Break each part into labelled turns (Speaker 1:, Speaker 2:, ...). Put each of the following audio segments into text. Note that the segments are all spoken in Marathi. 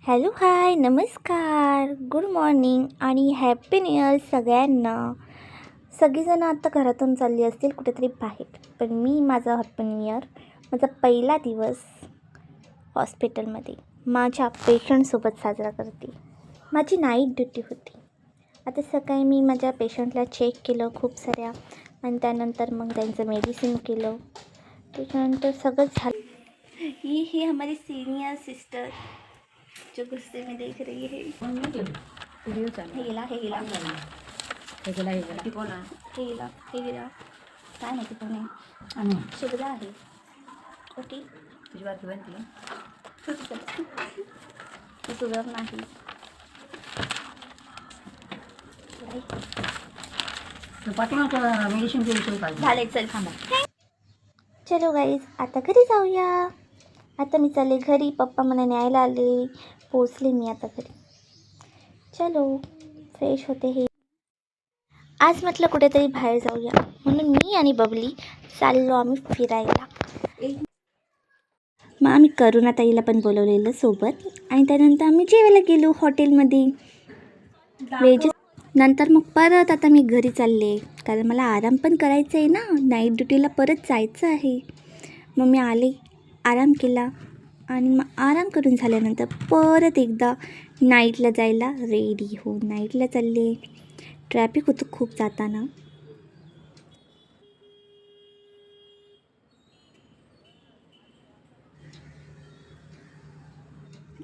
Speaker 1: हॅलो हाय नमस्कार गुड मॉर्निंग आणि हॅपी न्यू इयर सगळ्यांना. सगळीजणं आता घरातून चालली असतील कुठेतरी बाहेर, पण मी माझा हॅपी न्यू इयर माझा पहिला दिवस हॉस्पिटलमध्ये माझ्या पेशंटसोबत साजरा करते. माझी नाईट ड्युटी होती. आता सकाळी मी माझ्या पेशंटला चेक केलं खूप साऱ्या, आणि त्यानंतर मग त्यांचं मेडिसिन केलं. त्याच्यानंतर सगळं झालं. ही हमारी सीनियर सिस्टर जो गुस्से में देख रही है. हे गेला काय माहिती कोण आहे. शुभदा आहे. ओके तुझी बात बनती सुबह नाही. झाले चल थांबा. चलो गाईज आता घरी जाऊया. आता मी चालले घरी. पप्पा मला न्यायला आले. पोचले मी आता घरी. चलो फ्रेश होते. हे आज म्हटलं कुठेतरी बाहेर जाऊया, म्हणून मी आणि बबली चाललो आम्ही फिरायला. मग आम्ही करुणाताईला पण बोलवलेलं सोबत, आणि त्यानंतर आम्ही जेवायला गेलो हॉटेलमध्ये व्हेज. नंतर मग परत आता मी घरी चालले, कारण मला आराम पण करायचा आहे ना. नाईट ड्युटीला परत जायचं आहे. मग मी आले, आराम केला, आणि मग आराम करून झाल्यानंतर परत एकदा नाईटला जायला रेडी हो. नाईटला चालले. ट्रॅफिक होतं खूप जाताना.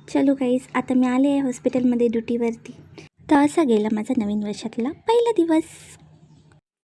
Speaker 1: चलो गाईस आता मी आले आहे हॉस्पिटलमध्ये ड्युटीवरती. तर असा गेला माझा नवीन वर्षातला पहिला दिवस.